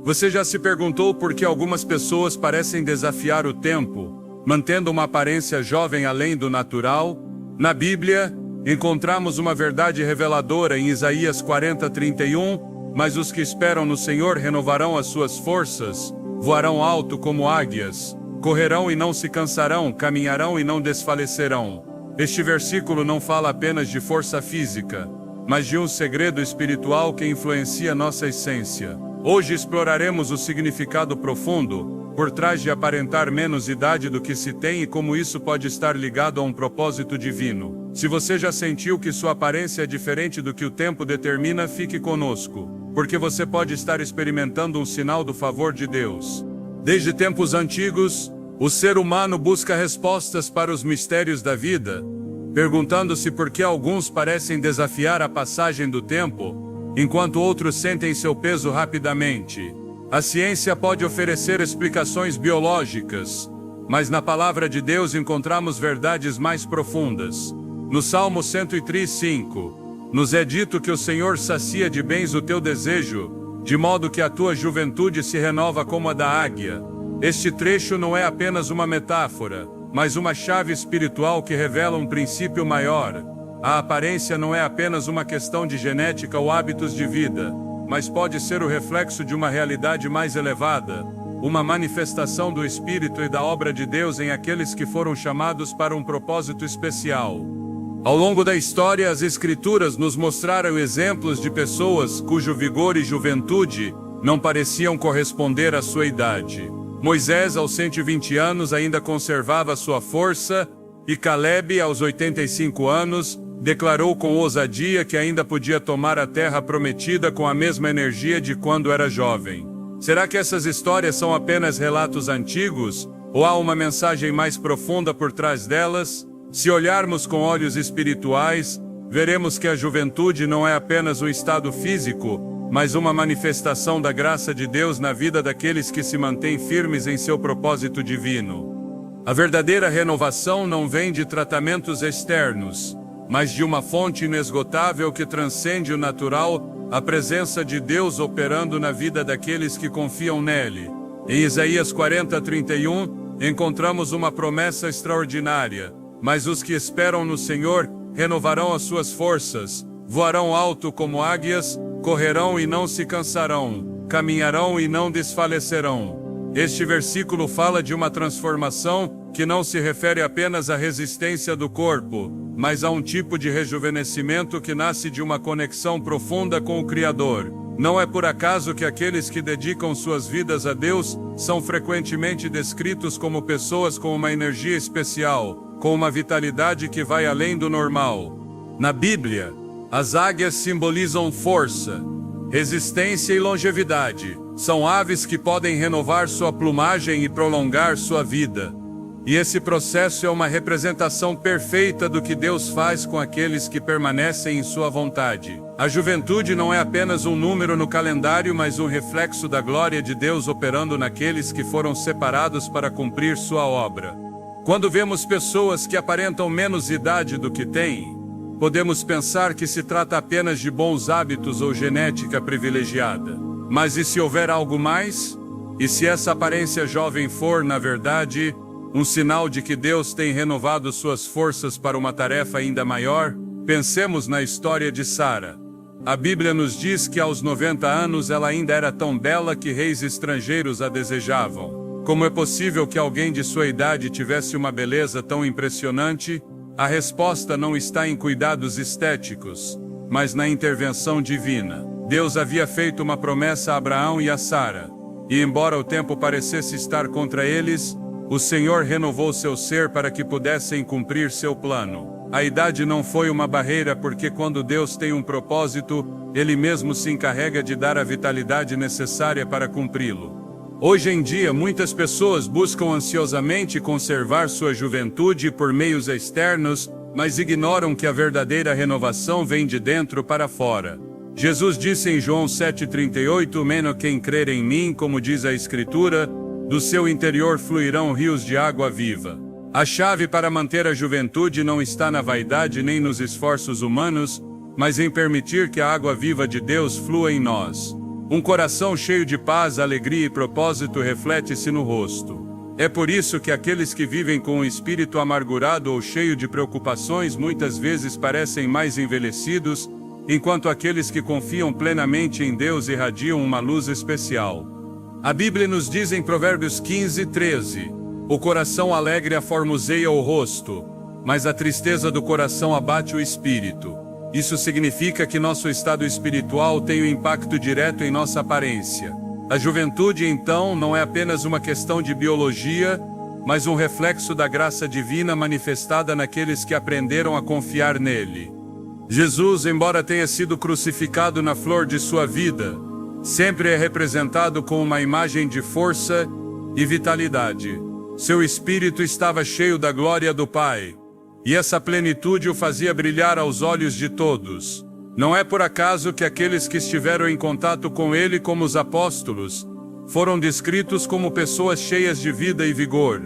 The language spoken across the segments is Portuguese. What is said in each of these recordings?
Você já se perguntou por que algumas pessoas parecem desafiar o tempo, mantendo uma aparência jovem além do natural? Na Bíblia, encontramos uma verdade reveladora em Isaías 40:31, mas os que esperam no Senhor renovarão as suas forças, voarão alto como águias, correrão e não se cansarão, caminharão e não desfalecerão. Este versículo não fala apenas de força física, mas de um segredo espiritual que influencia nossa essência. Hoje exploraremos o significado profundo por trás de aparentar menos idade do que se tem e como isso pode estar ligado a um propósito divino. Se você já sentiu que sua aparência é diferente do que o tempo determina, fique conosco, porque você pode estar experimentando um sinal do favor de Deus. Desde tempos antigos, o ser humano busca respostas para os mistérios da vida, perguntando-se por que alguns parecem desafiar a passagem do tempo, enquanto outros sentem seu peso rapidamente. A ciência pode oferecer explicações biológicas, mas na palavra de Deus encontramos verdades mais profundas. No Salmo 103:5, nos é dito que o Senhor sacia de bens o teu desejo, de modo que a tua juventude se renova como a da águia. Este trecho não é apenas uma metáfora, mas uma chave espiritual que revela um princípio maior. A aparência não é apenas uma questão de genética ou hábitos de vida, mas pode ser o reflexo de uma realidade mais elevada, uma manifestação do Espírito e da obra de Deus em aqueles que foram chamados para um propósito especial. Ao longo da história, as Escrituras nos mostraram exemplos de pessoas cujo vigor e juventude não pareciam corresponder à sua idade. Moisés, aos 120 anos, ainda conservava sua força, e Caleb, aos 85 anos, declarou com ousadia que ainda podia tomar a terra prometida com a mesma energia de quando era jovem. Será que essas histórias são apenas relatos antigos, ou há uma mensagem mais profunda por trás delas? Se olharmos com olhos espirituais, veremos que a juventude não é apenas um estado físico, mas uma manifestação da graça de Deus na vida daqueles que se mantêm firmes em seu propósito divino. A verdadeira renovação não vem de tratamentos externos, mas de uma fonte inesgotável que transcende o natural, a presença de Deus operando na vida daqueles que confiam nele. Em Isaías 40:31, encontramos uma promessa extraordinária: mas os que esperam no Senhor renovarão as suas forças, voarão alto como águias, correrão e não se cansarão, caminharão e não desfalecerão. Este versículo fala de uma transformação que não se refere apenas à resistência do corpo, mas a um tipo de rejuvenescimento que nasce de uma conexão profunda com o Criador. Não é por acaso que aqueles que dedicam suas vidas a Deus são frequentemente descritos como pessoas com uma energia especial, com uma vitalidade que vai além do normal. Na Bíblia, as águias simbolizam força, resistência e longevidade. São aves que podem renovar sua plumagem e prolongar sua vida. E esse processo é uma representação perfeita do que Deus faz com aqueles que permanecem em sua vontade. A juventude não é apenas um número no calendário, mas um reflexo da glória de Deus operando naqueles que foram separados para cumprir sua obra. Quando vemos pessoas que aparentam menos idade do que têm, podemos pensar que se trata apenas de bons hábitos ou genética privilegiada. Mas e se houver algo mais? E se essa aparência jovem for, na verdade, um sinal de que Deus tem renovado suas forças para uma tarefa ainda maior? Pensemos na história de Sara. A Bíblia nos diz que aos 90 anos ela ainda era tão bela que reis estrangeiros a desejavam. Como é possível que alguém de sua idade tivesse uma beleza tão impressionante? A resposta não está em cuidados estéticos, mas na intervenção divina. Deus havia feito uma promessa a Abraão e a Sara, e embora o tempo parecesse estar contra eles, o Senhor renovou seu ser para que pudessem cumprir seu plano. A idade não foi uma barreira, porque quando Deus tem um propósito, Ele mesmo se encarrega de dar a vitalidade necessária para cumpri-lo. Hoje em dia, muitas pessoas buscam ansiosamente conservar sua juventude por meios externos, mas ignoram que a verdadeira renovação vem de dentro para fora. Jesus disse em João 7,38, "Meno quem crer em mim, como diz a Escritura, do seu interior fluirão rios de água viva." A chave para manter a juventude não está na vaidade nem nos esforços humanos, mas em permitir que a água viva de Deus flua em nós. Um coração cheio de paz, alegria e propósito reflete-se no rosto. É por isso que aqueles que vivem com um espírito amargurado ou cheio de preocupações muitas vezes parecem mais envelhecidos, enquanto aqueles que confiam plenamente em Deus irradiam uma luz especial. A Bíblia nos diz em Provérbios 15:13: o coração alegre aformoseia o rosto, mas a tristeza do coração abate o espírito. Isso significa que nosso estado espiritual tem um impacto direto em nossa aparência. A juventude, então, não é apenas uma questão de biologia, mas um reflexo da graça divina manifestada naqueles que aprenderam a confiar nele. Jesus, embora tenha sido crucificado na flor de sua vida, sempre é representado com uma imagem de força e vitalidade. Seu espírito estava cheio da glória do Pai, e essa plenitude o fazia brilhar aos olhos de todos. Não é por acaso que aqueles que estiveram em contato com ele, como os apóstolos, foram descritos como pessoas cheias de vida e vigor,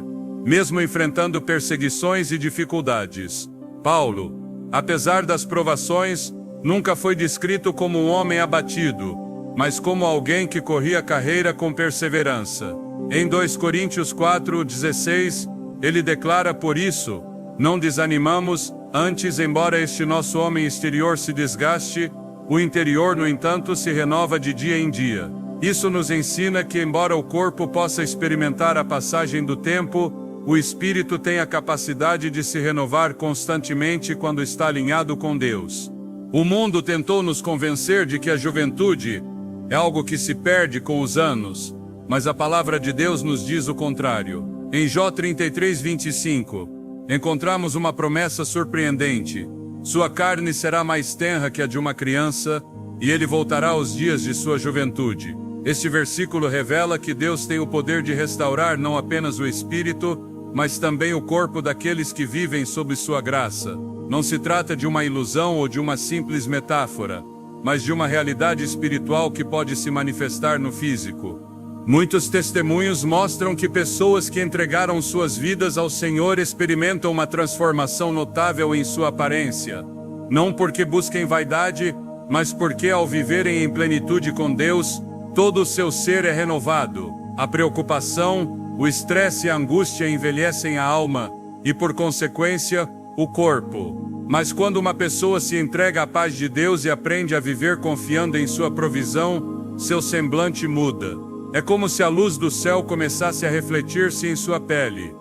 mesmo enfrentando perseguições e dificuldades. Paulo, apesar das provações, nunca foi descrito como um homem abatido, mas como alguém que corria a carreira com perseverança. Em 2 Coríntios 4:16, ele declara: por isso, não desanimamos, antes, embora este nosso homem exterior se desgaste, o interior, no entanto, se renova de dia em dia. Isso nos ensina que, embora o corpo possa experimentar a passagem do tempo, o espírito tem a capacidade de se renovar constantemente quando está alinhado com Deus. O mundo tentou nos convencer de que a juventude é algo que se perde com os anos, mas a palavra de Deus nos diz o contrário. Em Jó 33:25, encontramos uma promessa surpreendente: sua carne será mais tenra que a de uma criança, e ele voltará aos dias de sua juventude. Este versículo revela que Deus tem o poder de restaurar não apenas o espírito, mas também o corpo daqueles que vivem sob sua graça. Não se trata de uma ilusão ou de uma simples metáfora, mas de uma realidade espiritual que pode se manifestar no físico. Muitos testemunhos mostram que pessoas que entregaram suas vidas ao Senhor experimentam uma transformação notável em sua aparência. Não porque busquem vaidade, mas porque ao viverem em plenitude com Deus, todo o seu ser é renovado. A preocupação, o estresse e a angústia envelhecem a alma e, por consequência, o corpo. Mas quando uma pessoa se entrega à paz de Deus e aprende a viver confiando em sua provisão, seu semblante muda. É como se a luz do céu começasse a refletir-se em sua pele.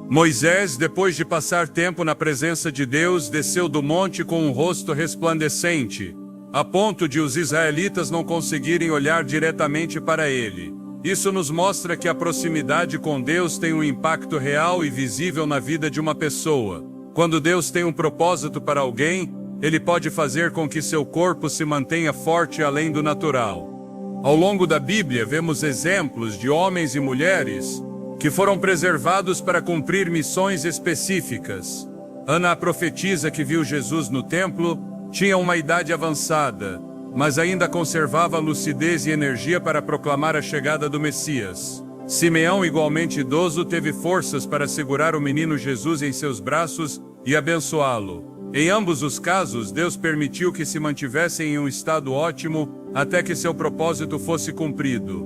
Moisés, depois de passar tempo na presença de Deus, desceu do monte com um rosto resplandecente, a ponto de os israelitas não conseguirem olhar diretamente para ele. Isso nos mostra que a proximidade com Deus tem um impacto real e visível na vida de uma pessoa. Quando Deus tem um propósito para alguém, ele pode fazer com que seu corpo se mantenha forte além do natural. Ao longo da Bíblia, vemos exemplos de homens e mulheres que foram preservados para cumprir missões específicas. Ana, a profetisa que viu Jesus no templo, tinha uma idade avançada, mas ainda conservava lucidez e energia para proclamar a chegada do Messias. Simeão, igualmente idoso, teve forças para segurar o menino Jesus em seus braços e abençoá-lo. Em ambos os casos, Deus permitiu que se mantivessem em um estado ótimo até que seu propósito fosse cumprido.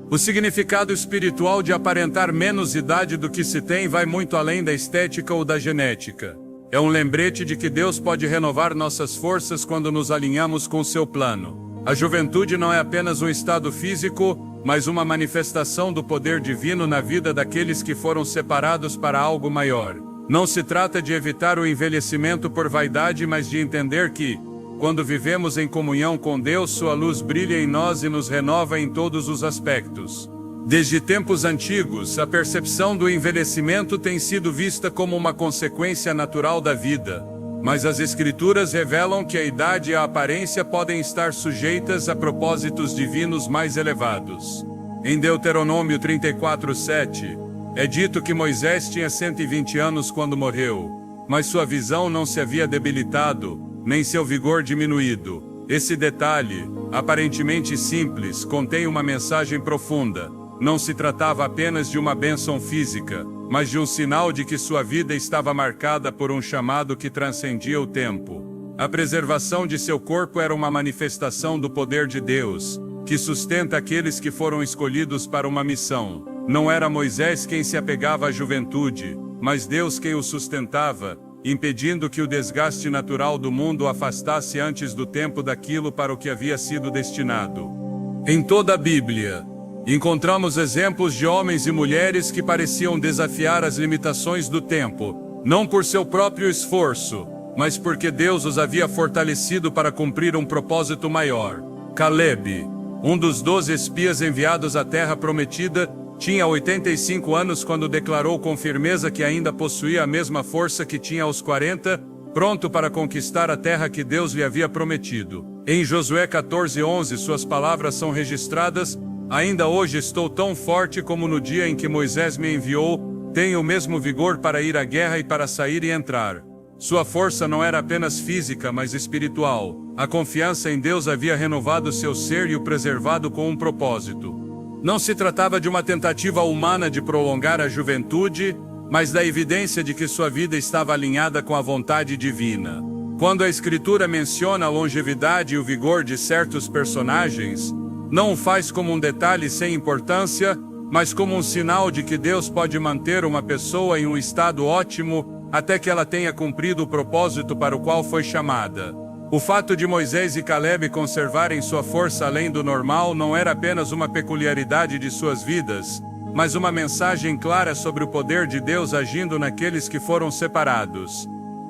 O significado espiritual de aparentar menos idade do que se tem vai muito além da estética ou da genética. É um lembrete de que Deus pode renovar nossas forças quando nos alinhamos com seu plano. A juventude não é apenas um estado físico, mas uma manifestação do poder divino na vida daqueles que foram separados para algo maior. Não se trata de evitar o envelhecimento por vaidade, mas de entender que, quando vivemos em comunhão com Deus, sua luz brilha em nós e nos renova em todos os aspectos. Desde tempos antigos, a percepção do envelhecimento tem sido vista como uma consequência natural da vida. Mas as Escrituras revelam que a idade e a aparência podem estar sujeitas a propósitos divinos mais elevados. Em Deuteronômio 34:7, é dito que Moisés tinha 120 anos quando morreu, mas sua visão não se havia debilitado, nem seu vigor diminuído. Esse detalhe, aparentemente simples, contém uma mensagem profunda. Não se tratava apenas de uma bênção física, mas de um sinal de que sua vida estava marcada por um chamado que transcendia o tempo. A preservação de seu corpo era uma manifestação do poder de Deus, que sustenta aqueles que foram escolhidos para uma missão. Não era Moisés quem se apegava à juventude, mas Deus quem o sustentava, impedindo que o desgaste natural do mundo o afastasse antes do tempo daquilo para o que havia sido destinado. Em toda a Bíblia, encontramos exemplos de homens e mulheres que pareciam desafiar as limitações do tempo, não por seu próprio esforço, mas porque Deus os havia fortalecido para cumprir um propósito maior. Caleb, um dos 12 espias enviados à Terra Prometida, tinha 85 anos quando declarou com firmeza que ainda possuía a mesma força que tinha aos 40, pronto para conquistar a terra que Deus lhe havia prometido. Em Josué 14:11 suas palavras são registradas: ainda hoje estou tão forte como no dia em que Moisés me enviou, tenho o mesmo vigor para ir à guerra e para sair e entrar. Sua força não era apenas física, mas espiritual. A confiança em Deus havia renovado seu ser e o preservado com um propósito. Não se tratava de uma tentativa humana de prolongar a juventude, mas da evidência de que sua vida estava alinhada com a vontade divina. Quando a Escritura menciona a longevidade e o vigor de certos personagens, não o faz como um detalhe sem importância, mas como um sinal de que Deus pode manter uma pessoa em um estado ótimo até que ela tenha cumprido o propósito para o qual foi chamada. O fato de Moisés e Caleb conservarem sua força além do normal não era apenas uma peculiaridade de suas vidas, mas uma mensagem clara sobre o poder de Deus agindo naqueles que foram separados.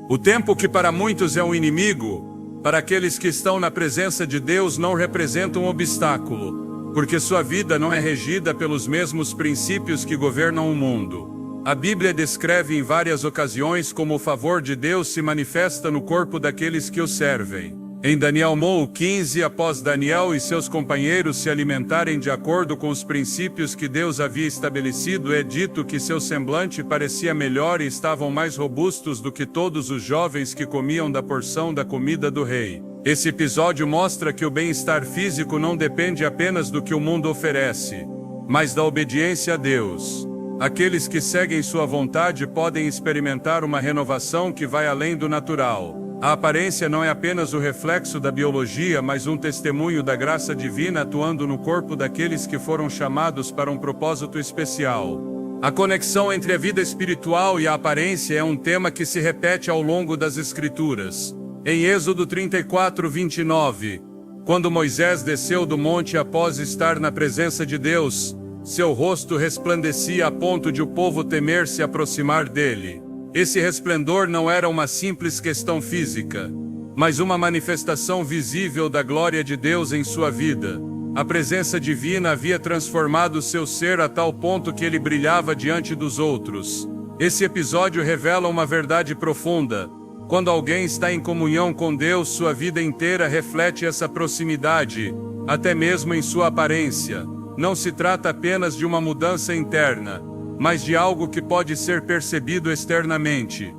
O tempo, que para muitos é um inimigo, para aqueles que estão na presença de Deus não representa um obstáculo, porque sua vida não é regida pelos mesmos princípios que governam o mundo. A Bíblia descreve em várias ocasiões como o favor de Deus se manifesta no corpo daqueles que o servem. Em Daniel 15, após Daniel e seus companheiros se alimentarem de acordo com os princípios que Deus havia estabelecido, é dito que seu semblante parecia melhor e estavam mais robustos do que todos os jovens que comiam da porção da comida do rei. Esse episódio mostra que o bem-estar físico não depende apenas do que o mundo oferece, mas da obediência a Deus. Aqueles que seguem sua vontade podem experimentar uma renovação que vai além do natural. A aparência não é apenas o reflexo da biologia, mas um testemunho da graça divina atuando no corpo daqueles que foram chamados para um propósito especial. A conexão entre a vida espiritual e a aparência é um tema que se repete ao longo das Escrituras. Em Êxodo 34:29, quando Moisés desceu do monte após estar na presença de Deus, seu rosto resplandecia a ponto de o povo temer se aproximar dele. Esse resplendor não era uma simples questão física, mas uma manifestação visível da glória de Deus em sua vida. A presença divina havia transformado seu ser a tal ponto que ele brilhava diante dos outros. Esse episódio revela uma verdade profunda. Quando alguém está em comunhão com Deus, sua vida inteira reflete essa proximidade, até mesmo em sua aparência. Não se trata apenas de uma mudança interna, mas de algo que pode ser percebido externamente.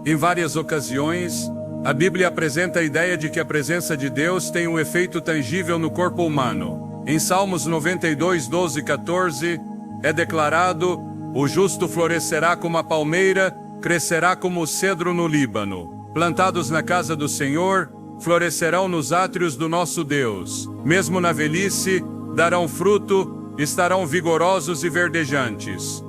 Em várias ocasiões, a Bíblia apresenta a ideia de que a presença de Deus tem um efeito tangível no corpo humano. Em Salmos 92:12-14, é declarado: o justo florescerá como a palmeira, crescerá como o cedro no Líbano. Plantados na casa do Senhor, florescerão nos átrios do nosso Deus. Mesmo na velhice, darão fruto, estarão vigorosos e verdejantes.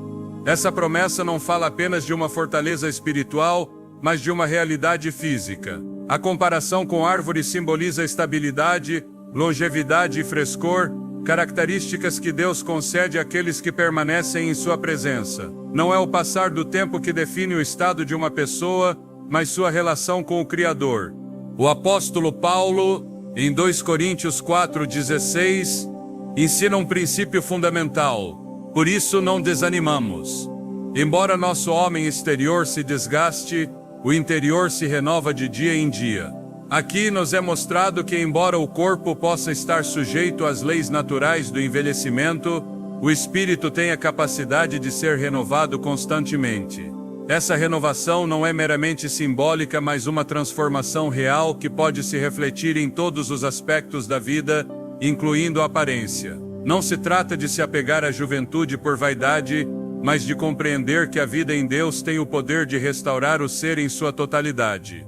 Essa promessa não fala apenas de uma fortaleza espiritual, mas de uma realidade física. A comparação com árvore simboliza estabilidade, longevidade e frescor, características que Deus concede àqueles que permanecem em sua presença. Não é o passar do tempo que define o estado de uma pessoa, mas sua relação com o Criador. O apóstolo Paulo, em 2 Coríntios 4:16, ensina um princípio fundamental: por isso não desanimamos. Embora nosso homem exterior se desgaste, o interior se renova de dia em dia. Aqui nos é mostrado que, embora o corpo possa estar sujeito às leis naturais do envelhecimento, o espírito tem a capacidade de ser renovado constantemente. Essa renovação não é meramente simbólica, mas uma transformação real que pode se refletir em todos os aspectos da vida, incluindo a aparência. Não se trata de se apegar à juventude por vaidade, mas de compreender que a vida em Deus tem o poder de restaurar o ser em sua totalidade.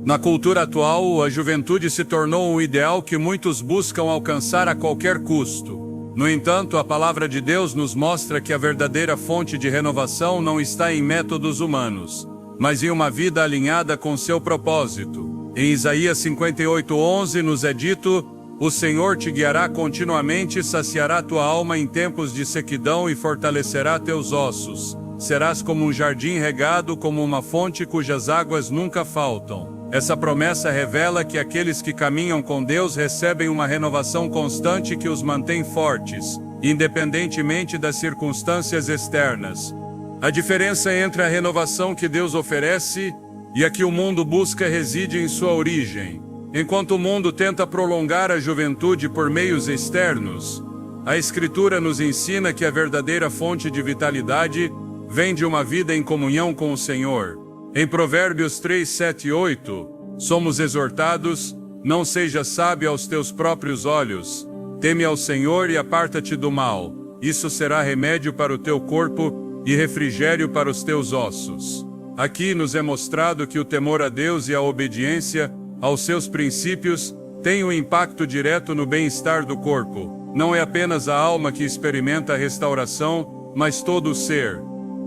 Na cultura atual, a juventude se tornou um ideal que muitos buscam alcançar a qualquer custo. No entanto, a palavra de Deus nos mostra que a verdadeira fonte de renovação não está em métodos humanos, mas em uma vida alinhada com seu propósito. Em Isaías 58:11 nos é dito: "O Senhor te guiará continuamente, saciará tua alma em tempos de sequidão e fortalecerá teus ossos. Serás como um jardim regado, como uma fonte cujas águas nunca faltam." Essa promessa revela que aqueles que caminham com Deus recebem uma renovação constante que os mantém fortes, independentemente das circunstâncias externas. A diferença entre a renovação que Deus oferece e a que o mundo busca reside em sua origem. Enquanto o mundo tenta prolongar a juventude por meios externos, a Escritura nos ensina que a verdadeira fonte de vitalidade vem de uma vida em comunhão com o Senhor. Em Provérbios 3, 7 e 8, somos exortados: "Não sejas sábio aos teus próprios olhos, teme ao Senhor e aparta-te do mal, isso será remédio para o teu corpo e refrigério para os teus ossos." Aqui nos é mostrado que o temor a Deus e a obediência aos seus princípios têm um impacto direto no bem-estar do corpo. Não é apenas a alma que experimenta a restauração, mas todo o ser.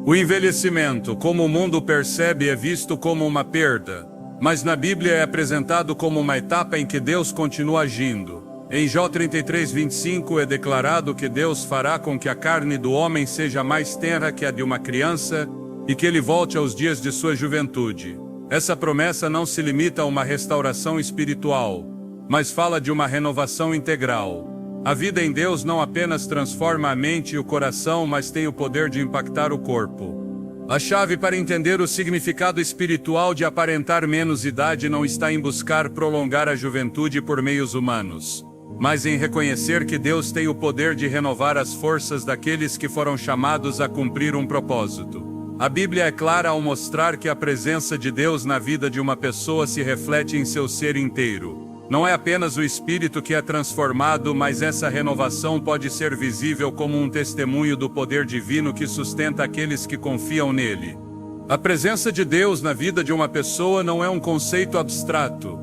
O envelhecimento, como o mundo percebe, é visto como uma perda, mas na Bíblia é apresentado como uma etapa em que Deus continua agindo. Em Jó 33:25 é declarado que Deus fará com que a carne do homem seja mais tenra que a de uma criança e que ele volte aos dias de sua juventude. Essa promessa não se limita a uma restauração espiritual, mas fala de uma renovação integral. A vida em Deus não apenas transforma a mente e o coração, mas tem o poder de impactar o corpo. A chave para entender o significado espiritual de aparentar menos idade não está em buscar prolongar a juventude por meios humanos, mas em reconhecer que Deus tem o poder de renovar as forças daqueles que foram chamados a cumprir um propósito. A Bíblia é clara ao mostrar que a presença de Deus na vida de uma pessoa se reflete em seu ser inteiro. Não é apenas o espírito que é transformado, mas essa renovação pode ser visível como um testemunho do poder divino que sustenta aqueles que confiam nele. A presença de Deus na vida de uma pessoa não é um conceito abstrato,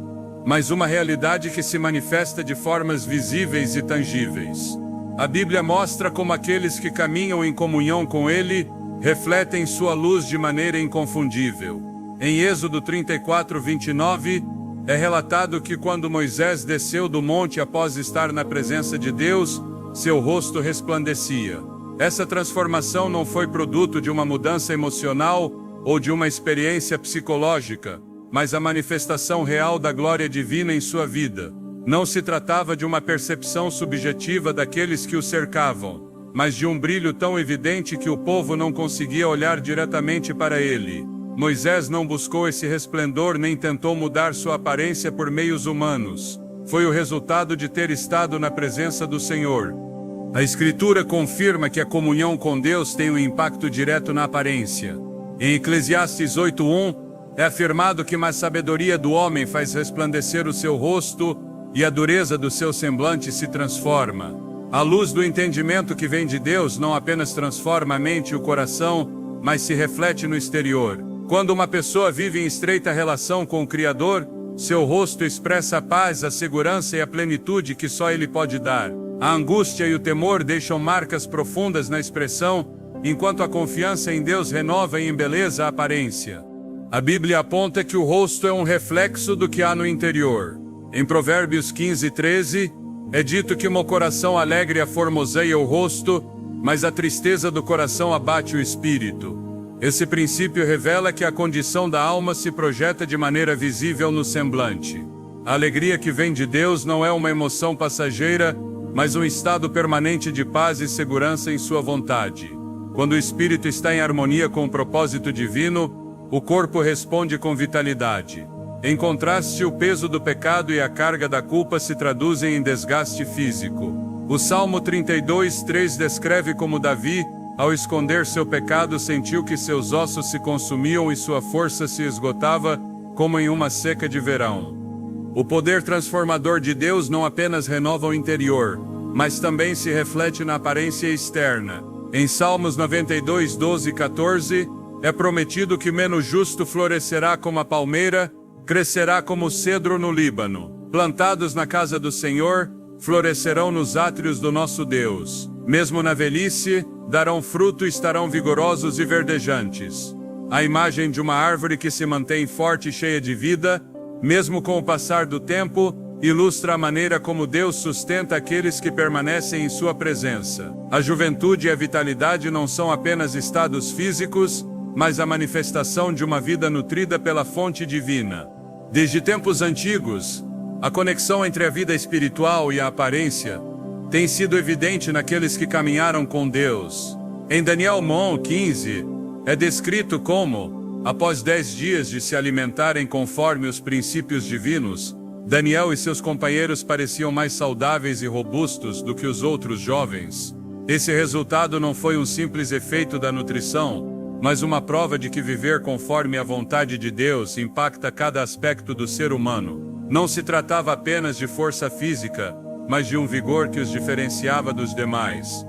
mas uma realidade que se manifesta de formas visíveis e tangíveis. A Bíblia mostra como aqueles que caminham em comunhão com Ele refletem sua luz de maneira inconfundível. Em Êxodo 34:29, é relatado que quando Moisés desceu do monte após estar na presença de Deus, seu rosto resplandecia. Essa transformação não foi produto de uma mudança emocional ou de uma experiência psicológica, mas a manifestação real da glória divina em sua vida. Não se tratava de uma percepção subjetiva daqueles que o cercavam, mas de um brilho tão evidente que o povo não conseguia olhar diretamente para ele. Moisés não buscou esse resplendor nem tentou mudar sua aparência por meios humanos. Foi o resultado de ter estado na presença do Senhor. A Escritura confirma que a comunhão com Deus tem um impacto direto na aparência. Em Eclesiastes 8:1, é afirmado que a sabedoria do homem faz resplandecer o seu rosto e a dureza do seu semblante se transforma. A luz do entendimento que vem de Deus não apenas transforma a mente e o coração, mas se reflete no exterior. Quando uma pessoa vive em estreita relação com o Criador, seu rosto expressa a paz, a segurança e a plenitude que só Ele pode dar. A angústia e o temor deixam marcas profundas na expressão, enquanto a confiança em Deus renova e embeleza a aparência. A Bíblia aponta que o rosto é um reflexo do que há no interior. Em Provérbios 15:13, é dito que o coração alegre aformoseia o rosto, mas a tristeza do coração abate o espírito. Esse princípio revela que a condição da alma se projeta de maneira visível no semblante. A alegria que vem de Deus não é uma emoção passageira, mas um estado permanente de paz e segurança em sua vontade. Quando o espírito está em harmonia com o propósito divino, o corpo responde com vitalidade. Em contraste, o peso do pecado e a carga da culpa se traduzem em desgaste físico. O Salmo 32:3 descreve como Davi, ao esconder seu pecado, sentiu que seus ossos se consumiam e sua força se esgotava, como em uma seca de verão. O poder transformador de Deus não apenas renova o interior, mas também se reflete na aparência externa. Em Salmos 92:12 e 14, é prometido que o justo florescerá como a palmeira, crescerá como cedro no Líbano. Plantados na casa do Senhor, florescerão nos átrios do nosso Deus. Mesmo na velhice, darão fruto e estarão vigorosos e verdejantes. A imagem de uma árvore que se mantém forte e cheia de vida, mesmo com o passar do tempo, ilustra a maneira como Deus sustenta aqueles que permanecem em sua presença. A juventude e a vitalidade não são apenas estados físicos, mas a manifestação de uma vida nutrida pela fonte divina. Desde tempos antigos, a conexão entre a vida espiritual e a aparência tem sido evidente naqueles que caminharam com Deus. Em Daniel 15, é descrito como, após 10 dias de se alimentarem conforme os princípios divinos, Daniel e seus companheiros pareciam mais saudáveis e robustos do que os outros jovens. Esse resultado não foi um simples efeito da nutrição, mas uma prova de que viver conforme a vontade de Deus impacta cada aspecto do ser humano. Não se tratava apenas de força física, mas de um vigor que os diferenciava dos demais.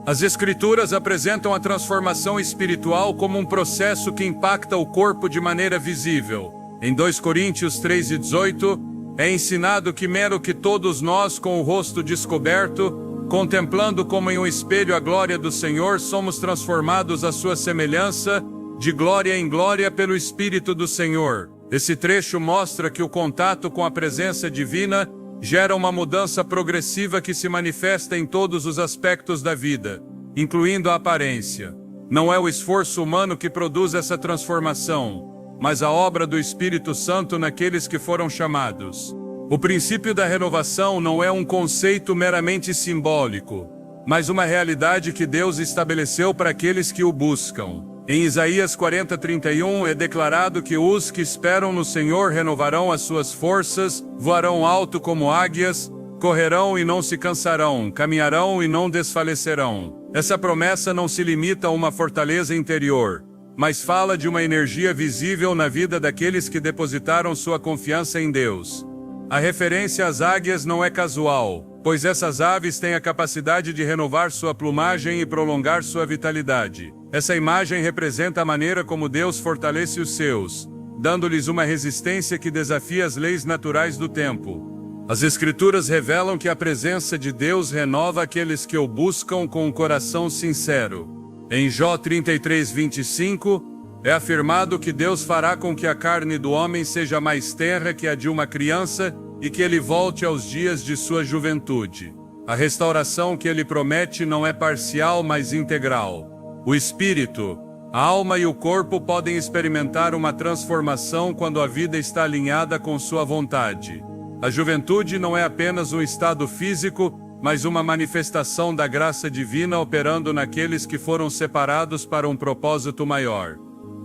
As Escrituras apresentam a transformação espiritual como um processo que impacta o corpo de maneira visível. Em 2 Coríntios 3:18, é ensinado que mesmo que todos nós, com o rosto descoberto, contemplando como em um espelho a glória do Senhor, somos transformados à sua semelhança, de glória em glória pelo Espírito do Senhor. Esse trecho mostra que o contato com a presença divina gera uma mudança progressiva que se manifesta em todos os aspectos da vida, incluindo a aparência. Não é o esforço humano que produz essa transformação, mas a obra do Espírito Santo naqueles que foram chamados. O princípio da renovação não é um conceito meramente simbólico, mas uma realidade que Deus estabeleceu para aqueles que o buscam. Em Isaías 40:31 é declarado que os que esperam no Senhor renovarão as suas forças, voarão alto como águias, correrão e não se cansarão, caminharão e não desfalecerão. Essa promessa não se limita a uma fortaleza interior, mas fala de uma energia visível na vida daqueles que depositaram sua confiança em Deus. A referência às águias não é casual, pois essas aves têm a capacidade de renovar sua plumagem e prolongar sua vitalidade. Essa imagem representa a maneira como Deus fortalece os seus, dando-lhes uma resistência que desafia as leis naturais do tempo. As Escrituras revelam que a presença de Deus renova aqueles que o buscam com um coração sincero. Em Jó 33:25, é afirmado que Deus fará com que a carne do homem seja mais tenra que a de uma criança e que ele volte aos dias de sua juventude. A restauração que ele promete não é parcial, mas integral. O espírito, a alma e o corpo podem experimentar uma transformação quando a vida está alinhada com sua vontade. A juventude não é apenas um estado físico, mas uma manifestação da graça divina operando naqueles que foram separados para um propósito maior.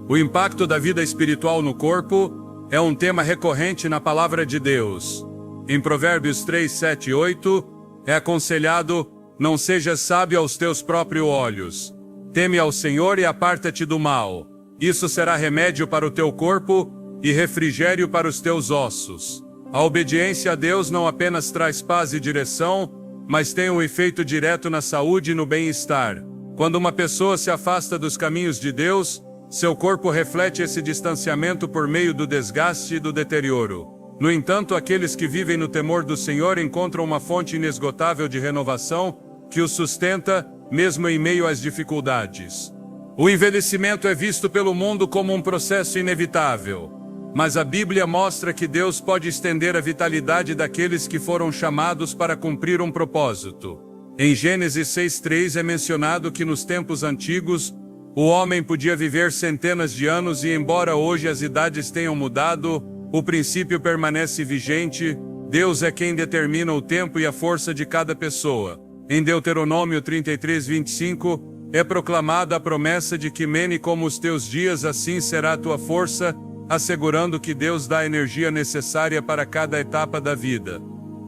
O impacto da vida espiritual no corpo é um tema recorrente na palavra de Deus. Em Provérbios 3:7 e 8, é aconselhado: não sejas sábio aos teus próprios olhos. Teme ao Senhor e aparta-te do mal. Isso será remédio para o teu corpo e refrigério para os teus ossos. A obediência a Deus não apenas traz paz e direção, mas tem um efeito direto na saúde e no bem-estar. Quando uma pessoa se afasta dos caminhos de Deus, seu corpo reflete esse distanciamento por meio do desgaste e do deterioro. No entanto, aqueles que vivem no temor do Senhor encontram uma fonte inesgotável de renovação que os sustenta, mesmo em meio às dificuldades. O envelhecimento é visto pelo mundo como um processo inevitável, mas a Bíblia mostra que Deus pode estender a vitalidade daqueles que foram chamados para cumprir um propósito. Em Gênesis 6:3 é mencionado que nos tempos antigos, o homem podia viver centenas de anos e, embora hoje as idades tenham mudado, o princípio permanece vigente. Deus é quem determina o tempo e a força de cada pessoa. Em Deuteronômio 33:25, é proclamada a promessa de que mene como os teus dias, assim será a tua força, assegurando que Deus dá a energia necessária para cada etapa da vida.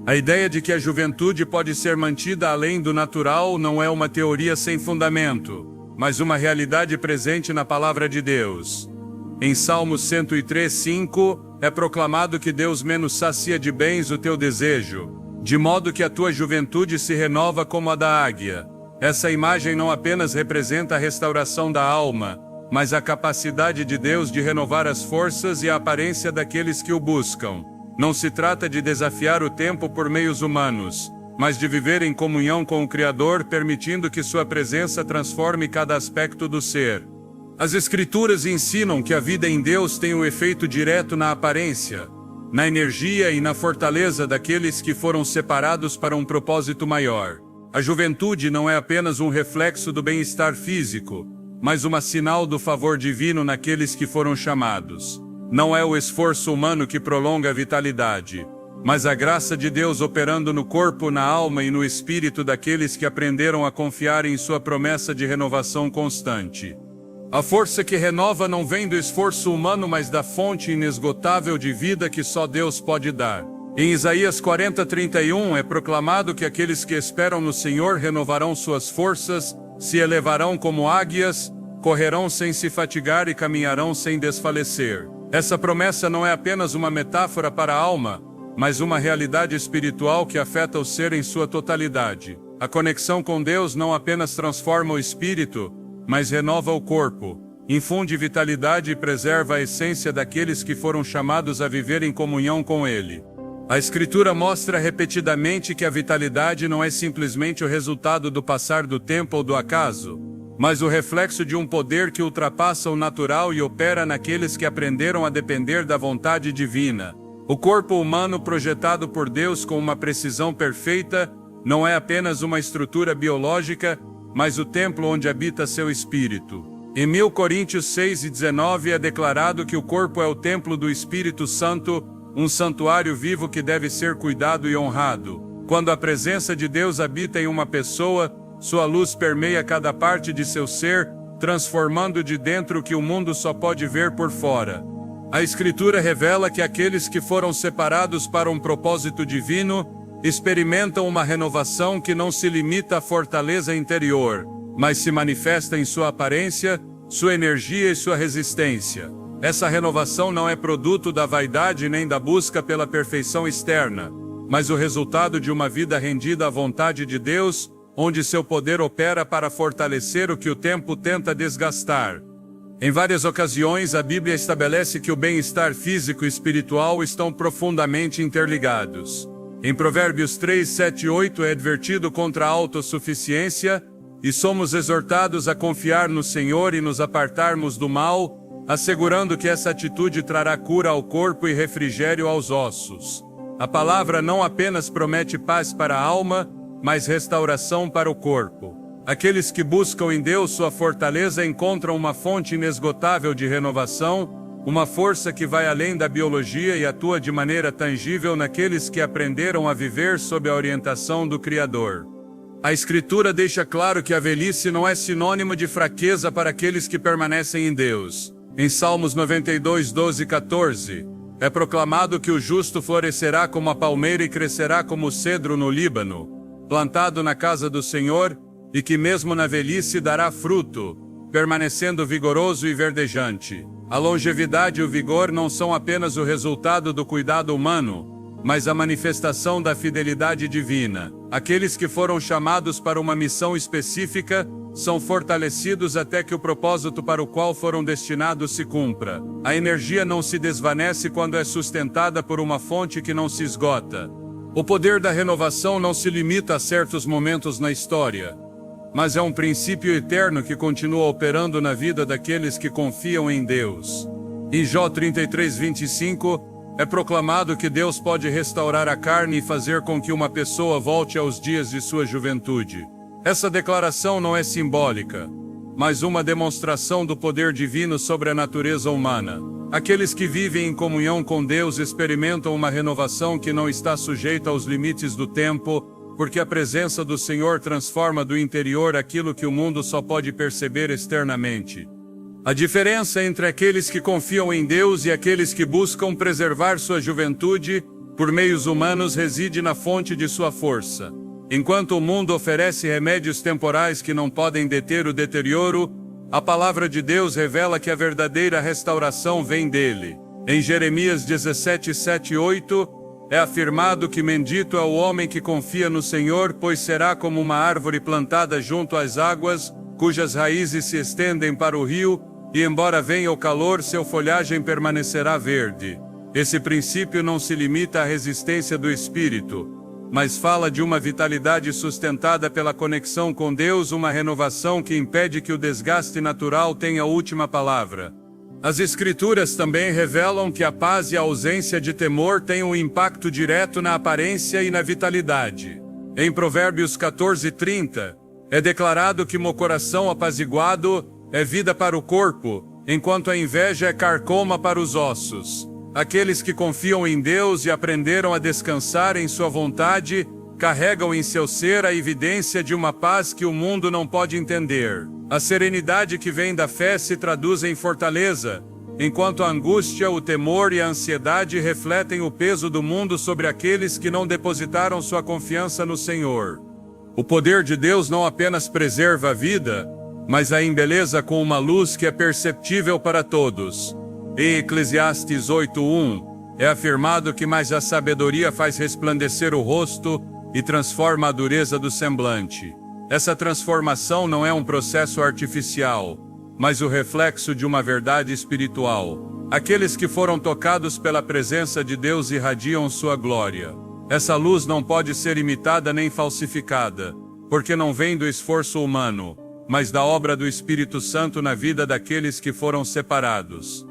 A ideia de que a juventude pode ser mantida além do natural não é uma teoria sem fundamento, mas uma realidade presente na palavra de Deus. Em Salmos 103:5, é proclamado que Deus menos sacia de bens o teu desejo, de modo que a tua juventude se renova como a da águia. Essa imagem não apenas representa a restauração da alma, mas a capacidade de Deus de renovar as forças e a aparência daqueles que o buscam. Não se trata de desafiar o tempo por meios humanos, mas de viver em comunhão com o Criador, permitindo que sua presença transforme cada aspecto do ser. As Escrituras ensinam que a vida em Deus tem um efeito direto na aparência, na energia e na fortaleza daqueles que foram separados para um propósito maior. A juventude não é apenas um reflexo do bem-estar físico, mas um sinal do favor divino naqueles que foram chamados. Não é o esforço humano que prolonga a vitalidade, mas a graça de Deus operando no corpo, na alma e no espírito daqueles que aprenderam a confiar em sua promessa de renovação constante. A força que renova não vem do esforço humano, mas da fonte inesgotável de vida que só Deus pode dar. Em Isaías 40:31 é proclamado que aqueles que esperam no Senhor renovarão suas forças, se elevarão como águias, correrão sem se fatigar e caminharão sem desfalecer. Essa promessa não é apenas uma metáfora para a alma, mas uma realidade espiritual que afeta o ser em sua totalidade. A conexão com Deus não apenas transforma o espírito, mas renova o corpo, infunde vitalidade e preserva a essência daqueles que foram chamados a viver em comunhão com Ele. A Escritura mostra repetidamente que a vitalidade não é simplesmente o resultado do passar do tempo ou do acaso, mas o reflexo de um poder que ultrapassa o natural e opera naqueles que aprenderam a depender da vontade divina. O corpo humano projetado por Deus com uma precisão perfeita não é apenas uma estrutura biológica, mas o templo onde habita seu espírito. Em 1 Coríntios 6:19 é declarado que o corpo é o templo do Espírito Santo, um santuário vivo que deve ser cuidado e honrado. Quando a presença de Deus habita em uma pessoa, sua luz permeia cada parte de seu ser, transformando de dentro o que o mundo só pode ver por fora. A Escritura revela que aqueles que foram separados para um propósito divino experimentam uma renovação que não se limita à fortaleza interior, mas se manifesta em sua aparência, sua energia e sua resistência. Essa renovação não é produto da vaidade nem da busca pela perfeição externa, mas o resultado de uma vida rendida à vontade de Deus, onde seu poder opera para fortalecer o que o tempo tenta desgastar. Em várias ocasiões, a Bíblia estabelece que o bem-estar físico e espiritual estão profundamente interligados. Em Provérbios 3, 7 e 8 é advertido contra a autossuficiência, e somos exortados a confiar no Senhor e nos apartarmos do mal, assegurando que essa atitude trará cura ao corpo e refrigério aos ossos. A palavra não apenas promete paz para a alma, mas restauração para o corpo. Aqueles que buscam em Deus sua fortaleza encontram uma fonte inesgotável de renovação, uma força que vai além da biologia e atua de maneira tangível naqueles que aprenderam a viver sob a orientação do Criador. A Escritura deixa claro que a velhice não é sinônimo de fraqueza para aqueles que permanecem em Deus. Em Salmos 92, 12 e 14, é proclamado que o justo florescerá como a palmeira e crescerá como o cedro no Líbano, plantado na casa do Senhor, e que mesmo na velhice dará fruto, permanecendo vigoroso e verdejante. A longevidade e o vigor não são apenas o resultado do cuidado humano, mas a manifestação da fidelidade divina. Aqueles que foram chamados para uma missão específica são fortalecidos até que o propósito para o qual foram destinados se cumpra. A energia não se desvanece quando é sustentada por uma fonte que não se esgota. O poder da renovação não se limita a certos momentos na história, mas é um princípio eterno que continua operando na vida daqueles que confiam em Deus. Em Jó 33, 25, é proclamado que Deus pode restaurar a carne e fazer com que uma pessoa volte aos dias de sua juventude. Essa declaração não é simbólica, mas uma demonstração do poder divino sobre a natureza humana. Aqueles que vivem em comunhão com Deus experimentam uma renovação que não está sujeita aos limites do tempo, porque a presença do Senhor transforma do interior aquilo que o mundo só pode perceber externamente. A diferença entre aqueles que confiam em Deus e aqueles que buscam preservar sua juventude por meios humanos reside na fonte de sua força. Enquanto o mundo oferece remédios temporais que não podem deter o deterioro, a palavra de Deus revela que a verdadeira restauração vem dele. Em Jeremias 17, 7 e 8, é afirmado que bendito é o homem que confia no Senhor, pois será como uma árvore plantada junto às águas, cujas raízes se estendem para o rio, e embora venha o calor, seu folhagem permanecerá verde. Esse princípio não se limita à resistência do espírito, mas fala de uma vitalidade sustentada pela conexão com Deus, uma renovação que impede que o desgaste natural tenha a última palavra. As Escrituras também revelam que a paz e a ausência de temor têm um impacto direto na aparência e na vitalidade. Em Provérbios 14:30, é declarado que um coração apaziguado é vida para o corpo, enquanto a inveja é carcoma para os ossos. Aqueles que confiam em Deus e aprenderam a descansar em sua vontade, carregam em seu ser a evidência de uma paz que o mundo não pode entender. A serenidade que vem da fé se traduz em fortaleza, enquanto a angústia, o temor e a ansiedade refletem o peso do mundo sobre aqueles que não depositaram sua confiança no Senhor. O poder de Deus não apenas preserva a vida, mas a embeleza com uma luz que é perceptível para todos. Em Eclesiastes 8:1, é afirmado que mais a sabedoria faz resplandecer o rosto e transforma a dureza do semblante. Essa transformação não é um processo artificial, mas o reflexo de uma verdade espiritual. Aqueles que foram tocados pela presença de Deus irradiam sua glória. Essa luz não pode ser imitada nem falsificada, porque não vem do esforço humano, mas da obra do Espírito Santo na vida daqueles que foram separados.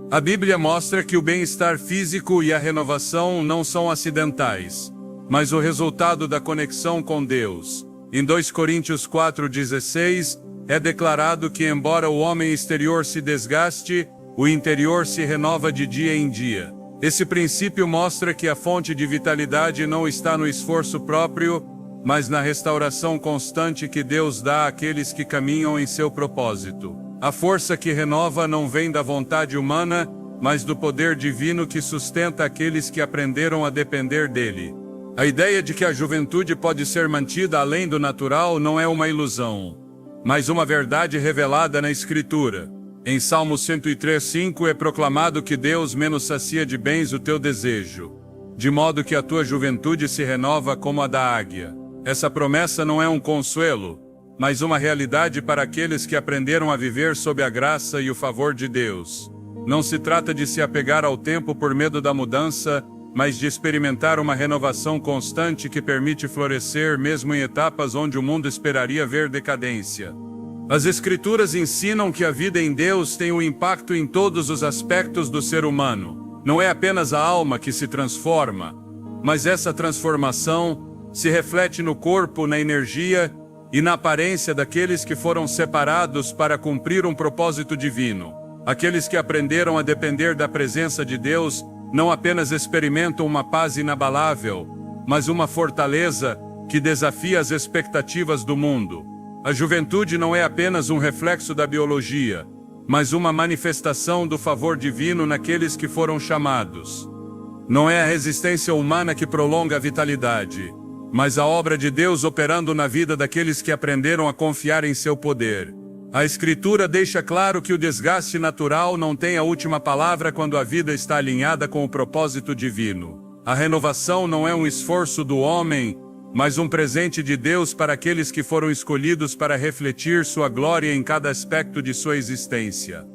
A Bíblia mostra que o bem-estar físico e a renovação não são acidentais, mas o resultado da conexão com Deus. Em 2 Coríntios 4:16, é declarado que embora o homem exterior se desgaste, o interior se renova de dia em dia. Esse princípio mostra que a fonte de vitalidade não está no esforço próprio, mas na restauração constante que Deus dá àqueles que caminham em seu propósito. A força que renova não vem da vontade humana, mas do poder divino que sustenta aqueles que aprenderam a depender dele. A ideia de que a juventude pode ser mantida além do natural não é uma ilusão, mas uma verdade revelada na Escritura. Em Salmo 103:5 é proclamado que Deus menos sacia de bens o teu desejo, de modo que a tua juventude se renova como a da águia. Essa promessa não é um consuelo, mas uma realidade para aqueles que aprenderam a viver sob a graça e o favor de Deus. Não se trata de se apegar ao tempo por medo da mudança, mas de experimentar uma renovação constante que permite florescer mesmo em etapas onde o mundo esperaria ver decadência. As Escrituras ensinam que a vida em Deus tem um impacto em todos os aspectos do ser humano. Não é apenas a alma que se transforma, mas essa transformação se reflete no corpo, na energia e na aparência daqueles que foram separados para cumprir um propósito divino. Aqueles que aprenderam a depender da presença de Deus não apenas experimentam uma paz inabalável, mas uma fortaleza que desafia as expectativas do mundo. A juventude não é apenas um reflexo da biologia, mas uma manifestação do favor divino naqueles que foram chamados. Não é a resistência humana que prolonga a vitalidade, mas a obra de Deus operando na vida daqueles que aprenderam a confiar em seu poder. A Escritura deixa claro que o desgaste natural não tem a última palavra quando a vida está alinhada com o propósito divino. A renovação não é um esforço do homem, mas um presente de Deus para aqueles que foram escolhidos para refletir sua glória em cada aspecto de sua existência.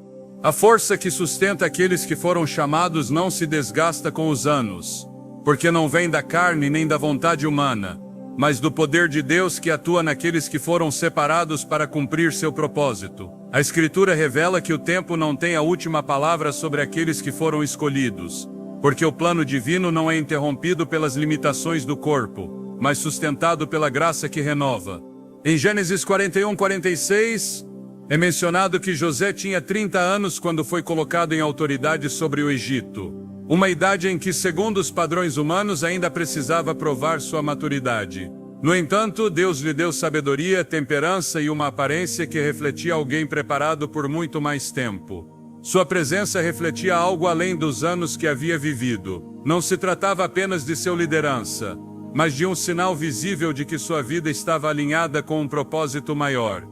A força que sustenta aqueles que foram chamados não se desgasta com os anos, porque não vem da carne nem da vontade humana, mas do poder de Deus que atua naqueles que foram separados para cumprir seu propósito. A Escritura revela que o tempo não tem a última palavra sobre aqueles que foram escolhidos, porque o plano divino não é interrompido pelas limitações do corpo, mas sustentado pela graça que renova. Em Gênesis 41:46, é mencionado que José tinha 30 anos quando foi colocado em autoridade sobre o Egito, uma idade em que, segundo os padrões humanos, ainda precisava provar sua maturidade. No entanto, Deus lhe deu sabedoria, temperança e uma aparência que refletia alguém preparado por muito mais tempo. Sua presença refletia algo além dos anos que havia vivido. Não se tratava apenas de sua liderança, mas de um sinal visível de que sua vida estava alinhada com um propósito maior.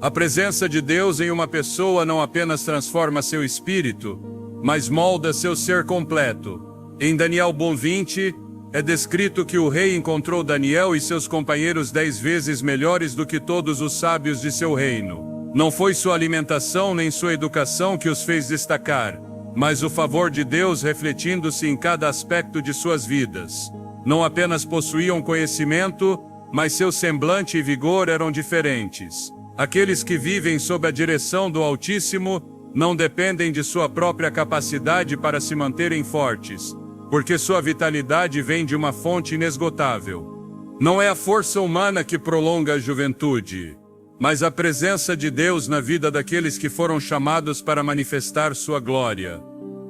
A presença de Deus em uma pessoa não apenas transforma seu espírito, mas molda seu ser completo. Em Daniel 1:20, é descrito que o rei encontrou Daniel e seus companheiros 10 vezes melhores do que todos os sábios de seu reino. Não foi sua alimentação nem sua educação que os fez destacar, mas o favor de Deus refletindo-se em cada aspecto de suas vidas. Não apenas possuíam conhecimento, mas seu semblante e vigor eram diferentes. Aqueles que vivem sob a direção do Altíssimo não dependem de sua própria capacidade para se manterem fortes, porque sua vitalidade vem de uma fonte inesgotável. Não é a força humana que prolonga a juventude, mas a presença de Deus na vida daqueles que foram chamados para manifestar sua glória.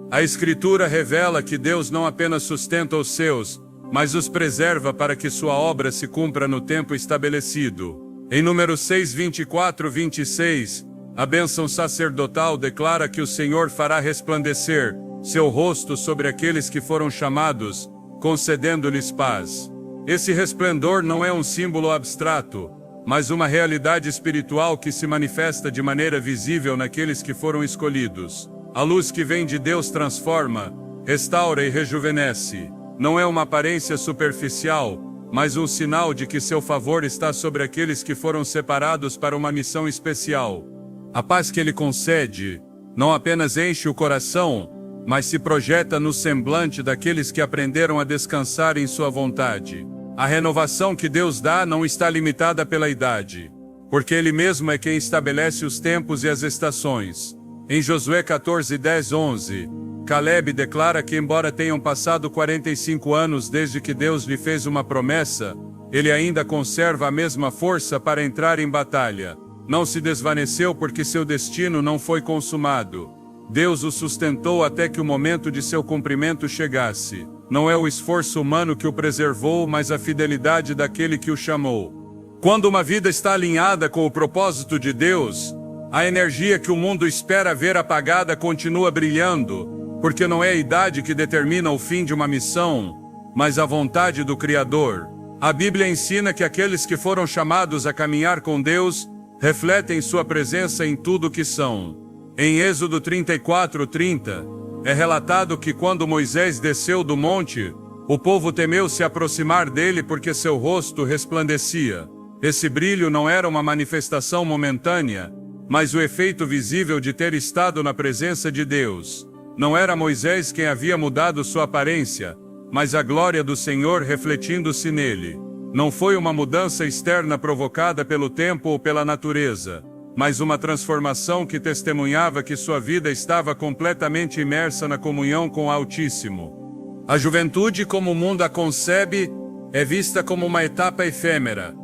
A Escritura revela que Deus não apenas sustenta os seus, mas os preserva para que sua obra se cumpra no tempo estabelecido. Em Números 6, 24, 26, a bênção sacerdotal declara que o Senhor fará resplandecer seu rosto sobre aqueles que foram chamados, concedendo-lhes paz. Esse resplendor não é um símbolo abstrato, mas uma realidade espiritual que se manifesta de maneira visível naqueles que foram escolhidos. A luz que vem de Deus transforma, restaura e rejuvenesce. Não é uma aparência superficial, mas um sinal de que seu favor está sobre aqueles que foram separados para uma missão especial. A paz que Ele concede não apenas enche o coração, mas se projeta no semblante daqueles que aprenderam a descansar em sua vontade. A renovação que Deus dá não está limitada pela idade, porque Ele mesmo é quem estabelece os tempos e as estações. Em Josué 14, 10, 11, Caleb declara que embora tenham passado 45 anos desde que Deus lhe fez uma promessa, ele ainda conserva a mesma força para entrar em batalha. Não se desvaneceu porque seu destino não foi consumado. Deus o sustentou até que o momento de seu cumprimento chegasse. Não é o esforço humano que o preservou, mas a fidelidade daquele que o chamou. Quando uma vida está alinhada com o propósito de Deus, a energia que o mundo espera ver apagada continua brilhando, porque não é a idade que determina o fim de uma missão, mas a vontade do Criador. A Bíblia ensina que aqueles que foram chamados a caminhar com Deus refletem sua presença em tudo o que são. Em Êxodo 34, 30, é relatado que quando Moisés desceu do monte, o povo temeu se aproximar dele porque seu rosto resplandecia. Esse brilho não era uma manifestação momentânea, mas o efeito visível de ter estado na presença de Deus. Não era Moisés quem havia mudado sua aparência, mas a glória do Senhor refletindo-se nele. Não foi uma mudança externa provocada pelo tempo ou pela natureza, mas uma transformação que testemunhava que sua vida estava completamente imersa na comunhão com o Altíssimo. A juventude, como o mundo a concebe, é vista como uma etapa efêmera,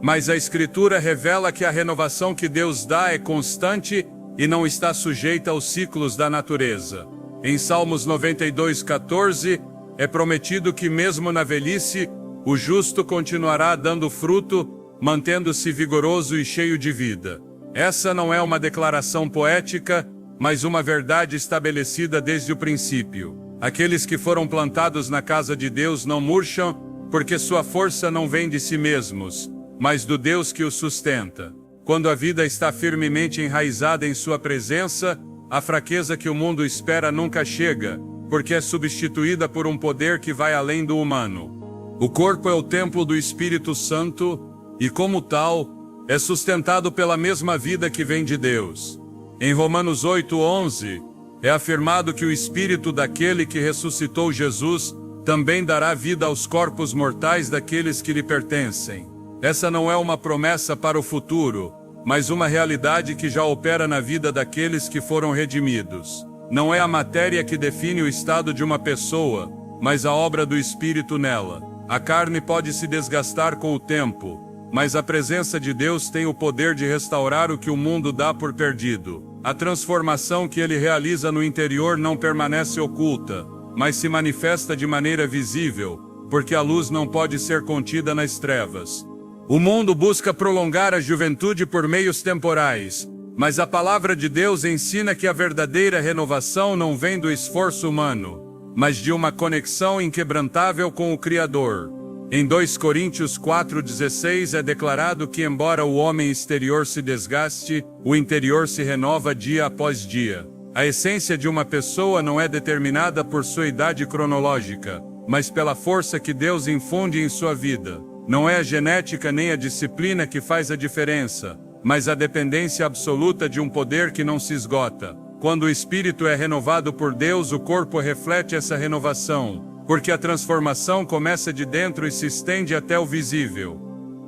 mas a Escritura revela que a renovação que Deus dá é constante e não está sujeita aos ciclos da natureza. Em Salmos 92, 14, é prometido que mesmo na velhice, o justo continuará dando fruto, mantendo-se vigoroso e cheio de vida. Essa não é uma declaração poética, mas uma verdade estabelecida desde o princípio. Aqueles que foram plantados na casa de Deus não murcham, porque sua força não vem de si mesmos, mas do Deus que os sustenta. Quando a vida está firmemente enraizada em sua presença, a fraqueza que o mundo espera nunca chega, porque é substituída por um poder que vai além do humano. O corpo é o templo do Espírito Santo, e como tal, é sustentado pela mesma vida que vem de Deus. Em Romanos 8:11, é afirmado que o Espírito daquele que ressuscitou Jesus também dará vida aos corpos mortais daqueles que lhe pertencem. Essa não é uma promessa para o futuro, mas uma realidade que já opera na vida daqueles que foram redimidos. Não é a matéria que define o estado de uma pessoa, mas a obra do Espírito nela. A carne pode se desgastar com o tempo, mas a presença de Deus tem o poder de restaurar o que o mundo dá por perdido. A transformação que Ele realiza no interior não permanece oculta, mas se manifesta de maneira visível, porque a luz não pode ser contida nas trevas. O mundo busca prolongar a juventude por meios temporais, mas a palavra de Deus ensina que a verdadeira renovação não vem do esforço humano, mas de uma conexão inquebrantável com o Criador. Em 2 Coríntios 4,16 é declarado que embora o homem exterior se desgaste, o interior se renova dia após dia. A essência de uma pessoa não é determinada por sua idade cronológica, mas pela força que Deus infunde em sua vida. Não é a genética nem a disciplina que faz a diferença, mas a dependência absoluta de um poder que não se esgota. Quando o espírito é renovado por Deus, o corpo reflete essa renovação, porque a transformação começa de dentro e se estende até o visível.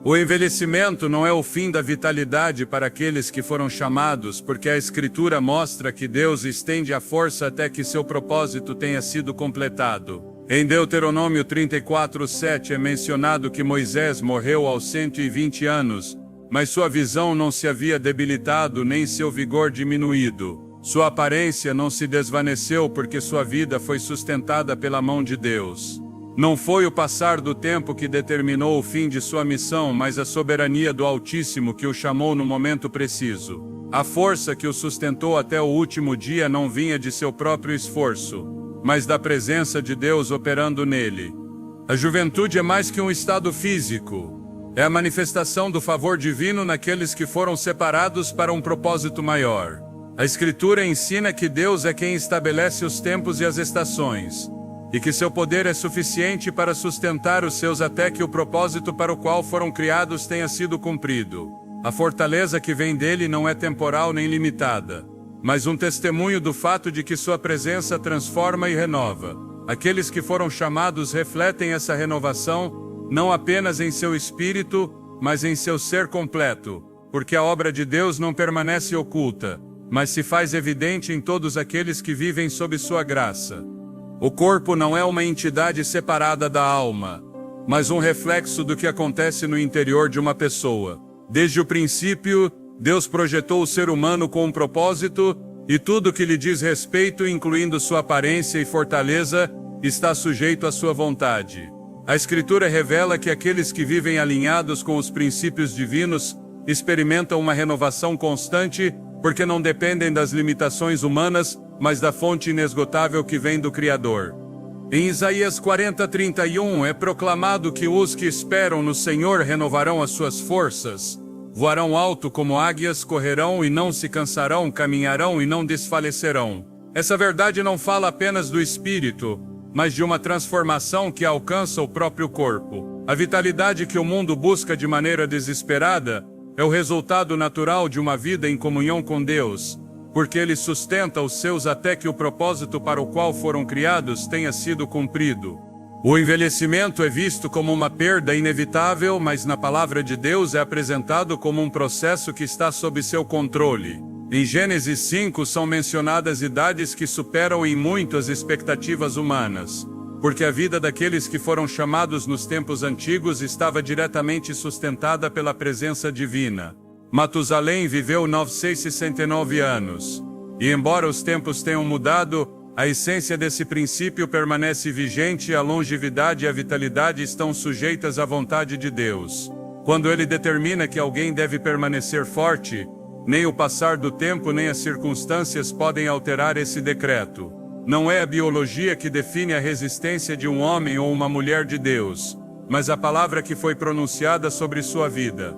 O envelhecimento não é o fim da vitalidade para aqueles que foram chamados, porque a Escritura mostra que Deus estende a força até que seu propósito tenha sido completado. Em Deuteronômio 34:7 é mencionado que Moisés morreu aos 120 anos, mas sua visão não se havia debilitado nem seu vigor diminuído. Sua aparência não se desvaneceu porque sua vida foi sustentada pela mão de Deus. Não foi o passar do tempo que determinou o fim de sua missão, mas a soberania do Altíssimo que o chamou no momento preciso. A força que o sustentou até o último dia não vinha de seu próprio esforço, mas da presença de Deus operando nele. A juventude é mais que um estado físico. É a manifestação do favor divino naqueles que foram separados para um propósito maior. A Escritura ensina que Deus é quem estabelece os tempos e as estações, e que seu poder é suficiente para sustentar os seus até que o propósito para o qual foram criados tenha sido cumprido. A fortaleza que vem dele não é temporal nem limitada, mas um testemunho do fato de que sua presença transforma e renova. Aqueles que foram chamados refletem essa renovação, não apenas em seu espírito, mas em seu ser completo, porque a obra de Deus não permanece oculta, mas se faz evidente em todos aqueles que vivem sob sua graça. O corpo não é uma entidade separada da alma, mas um reflexo do que acontece no interior de uma pessoa. Desde o princípio, Deus projetou o ser humano com um propósito, e tudo que lhe diz respeito, incluindo sua aparência e fortaleza, está sujeito à sua vontade. A Escritura revela que aqueles que vivem alinhados com os princípios divinos experimentam uma renovação constante, porque não dependem das limitações humanas, mas da fonte inesgotável que vem do Criador. Em Isaías 40:31 é proclamado que os que esperam no Senhor renovarão as suas forças, voarão alto como águias, correrão e não se cansarão, caminharão e não desfalecerão. Essa verdade não fala apenas do espírito, mas de uma transformação que alcança o próprio corpo. A vitalidade que o mundo busca de maneira desesperada é o resultado natural de uma vida em comunhão com Deus, porque Ele sustenta os seus até que o propósito para o qual foram criados tenha sido cumprido. O envelhecimento é visto como uma perda inevitável, mas na palavra de Deus é apresentado como um processo que está sob seu controle. Em Gênesis 5 são mencionadas idades que superam em muito as expectativas humanas, porque a vida daqueles que foram chamados nos tempos antigos estava diretamente sustentada pela presença divina. Matusalém viveu 969 anos. E embora os tempos tenham mudado, a essência desse princípio permanece vigente e a longevidade e a vitalidade estão sujeitas à vontade de Deus. Quando Ele determina que alguém deve permanecer forte, nem o passar do tempo nem as circunstâncias podem alterar esse decreto. Não é a biologia que define a resistência de um homem ou uma mulher de Deus, mas a palavra que foi pronunciada sobre sua vida.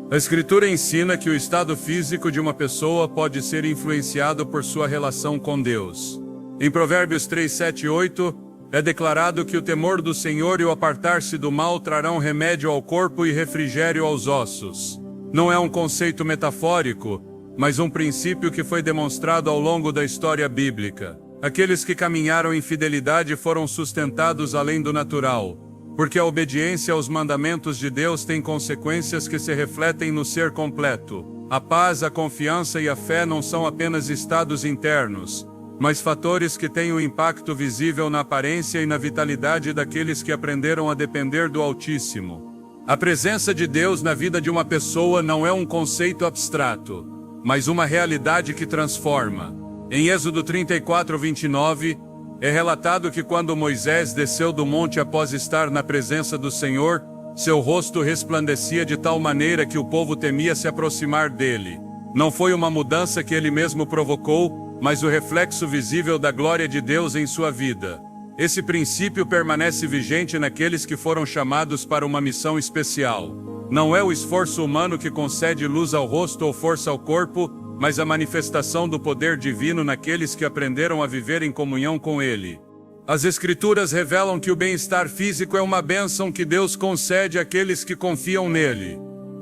A Escritura ensina que o estado físico de uma pessoa pode ser influenciado por sua relação com Deus. Em Provérbios 3, 7 e 8, é declarado que o temor do Senhor e o apartar-se do mal trarão remédio ao corpo e refrigério aos ossos. Não é um conceito metafórico, mas um princípio que foi demonstrado ao longo da história bíblica. Aqueles que caminharam em fidelidade foram sustentados além do natural, porque a obediência aos mandamentos de Deus tem consequências que se refletem no ser completo. A paz, a confiança e a fé não são apenas estados internos, mas fatores que têm um impacto visível na aparência e na vitalidade daqueles que aprenderam a depender do Altíssimo. A presença de Deus na vida de uma pessoa não é um conceito abstrato, mas uma realidade que transforma. Em Êxodo 34, 29, é relatado que quando Moisés desceu do monte após estar na presença do Senhor, seu rosto resplandecia de tal maneira que o povo temia se aproximar dele. Não foi uma mudança que ele mesmo provocou, mas o reflexo visível da glória de Deus em sua vida. Esse princípio permanece vigente naqueles que foram chamados para uma missão especial. Não é o esforço humano que concede luz ao rosto ou força ao corpo, mas a manifestação do poder divino naqueles que aprenderam a viver em comunhão com Ele. As Escrituras revelam que o bem-estar físico é uma bênção que Deus concede àqueles que confiam nele.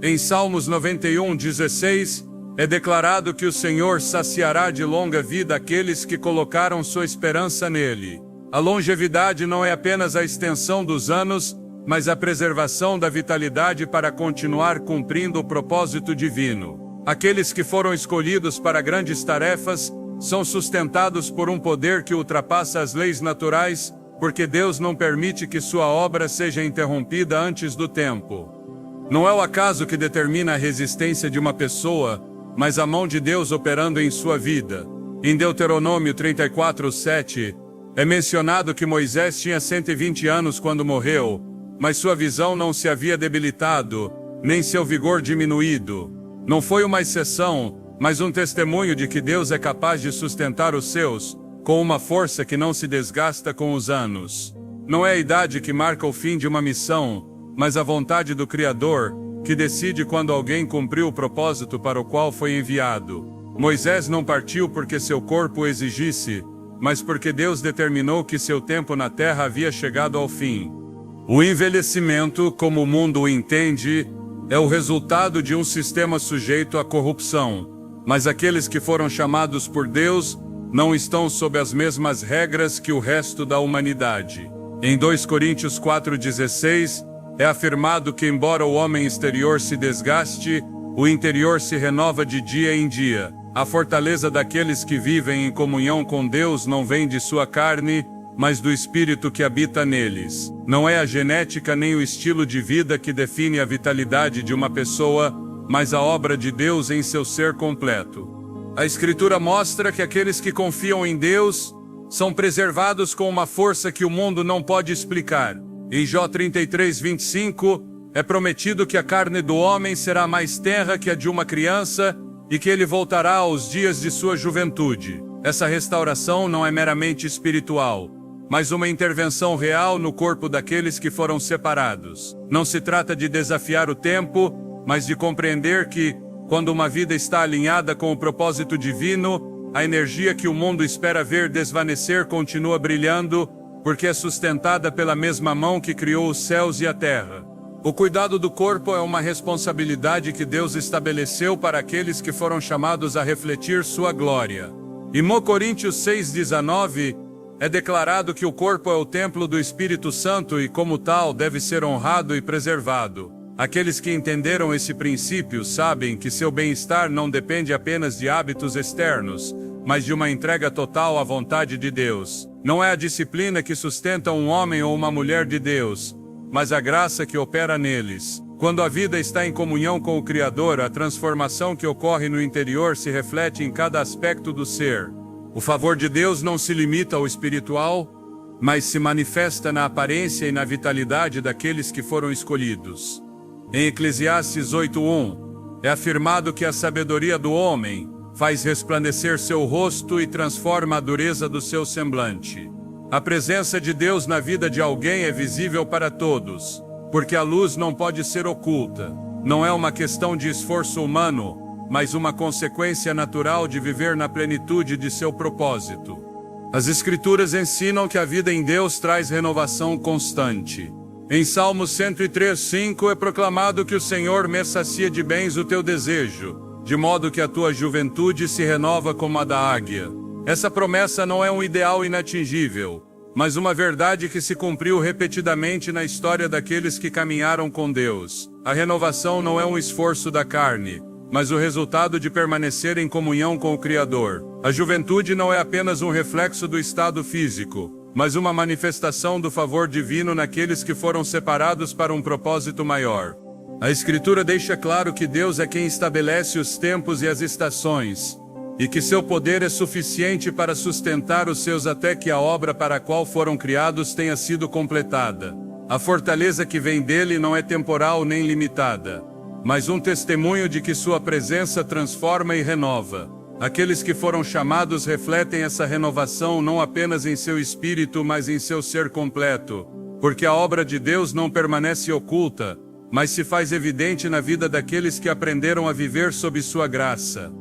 Em Salmos 91:16, é declarado que o Senhor saciará de longa vida aqueles que colocaram sua esperança nele. A longevidade não é apenas a extensão dos anos, mas a preservação da vitalidade para continuar cumprindo o propósito divino. Aqueles que foram escolhidos para grandes tarefas são sustentados por um poder que ultrapassa as leis naturais, porque Deus não permite que sua obra seja interrompida antes do tempo. Não é o acaso que determina a resistência de uma pessoa, mas a mão de Deus operando em sua vida. Em Deuteronômio 34:7, é mencionado que Moisés tinha 120 anos quando morreu, mas sua visão não se havia debilitado, nem seu vigor diminuído. Não foi uma exceção, mas um testemunho de que Deus é capaz de sustentar os seus, com uma força que não se desgasta com os anos. Não é a idade que marca o fim de uma missão, mas a vontade do Criador, que decide quando alguém cumpriu o propósito para o qual foi enviado. Moisés não partiu porque seu corpo o exigisse, mas porque Deus determinou que seu tempo na terra havia chegado ao fim. O envelhecimento, como o mundo o entende, é o resultado de um sistema sujeito à corrupção, mas aqueles que foram chamados por Deus não estão sob as mesmas regras que o resto da humanidade. Em 2 Coríntios 4:16, é afirmado que embora o homem exterior se desgaste, o interior se renova de dia em dia. A fortaleza daqueles que vivem em comunhão com Deus não vem de sua carne, mas do Espírito que habita neles. Não é a genética nem o estilo de vida que define a vitalidade de uma pessoa, mas a obra de Deus em seu ser completo. A Escritura mostra que aqueles que confiam em Deus são preservados com uma força que o mundo não pode explicar. Em Jó 33:25, é prometido que a carne do homem será mais tenra que a de uma criança e que ele voltará aos dias de sua juventude. Essa restauração não é meramente espiritual, mas uma intervenção real no corpo daqueles que foram separados. Não se trata de desafiar o tempo, mas de compreender que, quando uma vida está alinhada com o propósito divino, a energia que o mundo espera ver desvanecer continua brilhando, porque é sustentada pela mesma mão que criou os céus e a terra. O cuidado do corpo é uma responsabilidade que Deus estabeleceu para aqueles que foram chamados a refletir sua glória. Em 1 Coríntios 6:19, é declarado que o corpo é o templo do Espírito Santo e, como tal, deve ser honrado e preservado. Aqueles que entenderam esse princípio sabem que seu bem-estar não depende apenas de hábitos externos, mas de uma entrega total à vontade de Deus. Não é a disciplina que sustenta um homem ou uma mulher de Deus, mas a graça que opera neles. Quando a vida está em comunhão com o Criador, a transformação que ocorre no interior se reflete em cada aspecto do ser. O favor de Deus não se limita ao espiritual, mas se manifesta na aparência e na vitalidade daqueles que foram escolhidos. Em Eclesiastes 8:1, é afirmado que a sabedoria do homem faz resplandecer seu rosto e transforma a dureza do seu semblante. A presença de Deus na vida de alguém é visível para todos, porque a luz não pode ser oculta. Não é uma questão de esforço humano, mas uma consequência natural de viver na plenitude de seu propósito. As Escrituras ensinam que a vida em Deus traz renovação constante. Em Salmos 103:5 é proclamado que o Senhor me sacia de bens o teu desejo, de modo que a tua juventude se renova como a da águia. Essa promessa não é um ideal inatingível, mas uma verdade que se cumpriu repetidamente na história daqueles que caminharam com Deus. A renovação não é um esforço da carne, mas o resultado de permanecer em comunhão com o Criador. A juventude não é apenas um reflexo do estado físico, mas uma manifestação do favor divino naqueles que foram separados para um propósito maior. A Escritura deixa claro que Deus é quem estabelece os tempos e as estações, e que seu poder é suficiente para sustentar os seus até que a obra para a qual foram criados tenha sido completada. A fortaleza que vem dele não é temporal nem limitada, mas um testemunho de que sua presença transforma e renova. Aqueles que foram chamados refletem essa renovação não apenas em seu espírito, mas em seu ser completo, porque a obra de Deus não permanece oculta, mas se faz evidente na vida daqueles que aprenderam a viver sob sua graça.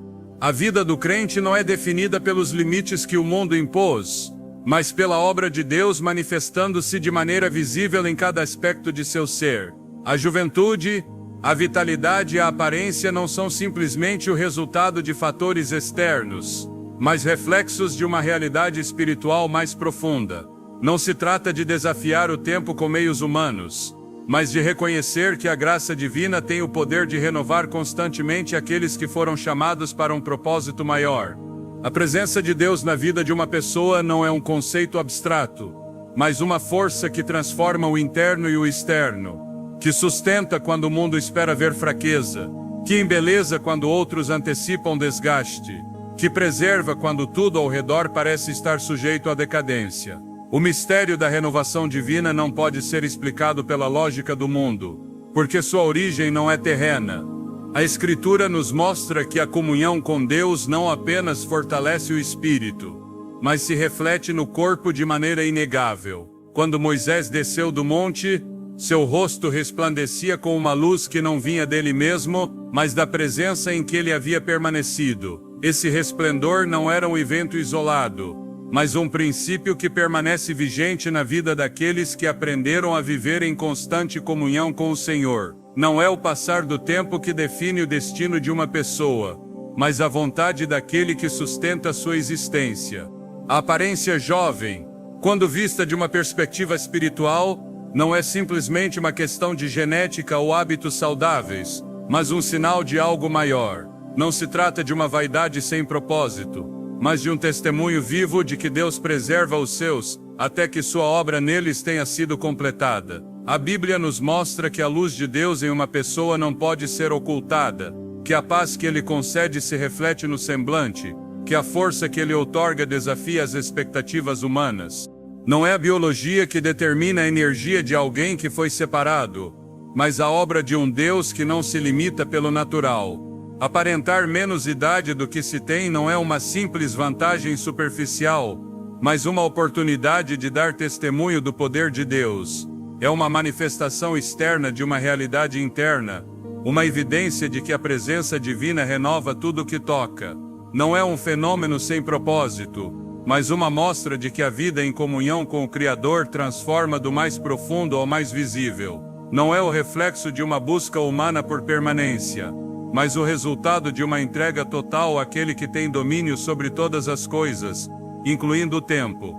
A vida do crente não é definida pelos limites que o mundo impôs, mas pela obra de Deus manifestando-se de maneira visível em cada aspecto de seu ser. A juventude, A vitalidade e a aparência não são simplesmente o resultado de fatores externos, mas reflexos de uma realidade espiritual mais profunda. Não se trata de desafiar o tempo com meios humanos, mas de reconhecer que a graça divina tem o poder de renovar constantemente aqueles que foram chamados para um propósito maior. A presença de Deus na vida de uma pessoa não é um conceito abstrato, mas uma força que transforma o interno e o externo, que sustenta quando o mundo espera ver fraqueza, que embeleza quando outros antecipam desgaste, que preserva quando tudo ao redor parece estar sujeito à decadência. O mistério da renovação divina não pode ser explicado pela lógica do mundo, porque sua origem não é terrena. A Escritura nos mostra que a comunhão com Deus não apenas fortalece o espírito, mas se reflete no corpo de maneira inegável. Quando Moisés desceu do monte, seu rosto resplandecia com uma luz que não vinha dele mesmo, mas da presença em que ele havia permanecido. Esse resplendor não era um evento isolado, mas um princípio que permanece vigente na vida daqueles que aprenderam a viver em constante comunhão com o Senhor. Não é o passar do tempo que define o destino de uma pessoa, mas a vontade daquele que sustenta sua existência. A aparência jovem, quando vista de uma perspectiva espiritual, não é simplesmente uma questão de genética ou hábitos saudáveis, mas um sinal de algo maior. Não se trata de uma vaidade sem propósito, mas de um testemunho vivo de que Deus preserva os seus, até que sua obra neles tenha sido completada. A Bíblia nos mostra que a luz de Deus em uma pessoa não pode ser ocultada, que a paz que Ele concede se reflete no semblante, que a força que Ele outorga desafia as expectativas humanas. Não é a biologia que determina a energia de alguém que foi separado, mas a obra de um Deus que não se limita pelo natural. Aparentar menos idade do que se tem não é uma simples vantagem superficial, mas uma oportunidade de dar testemunho do poder de Deus. É uma manifestação externa de uma realidade interna, uma evidência de que a presença divina renova tudo o que toca. Não é um fenômeno sem propósito, mas uma mostra de que a vida em comunhão com o Criador transforma do mais profundo ao mais visível. Não é o reflexo de uma busca humana por permanência, mas o resultado de uma entrega total àquele que tem domínio sobre todas as coisas, incluindo o tempo.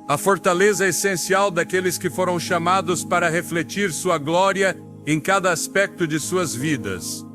A fortaleza essencial daqueles que foram chamados para refletir sua glória em cada aspecto de suas vidas.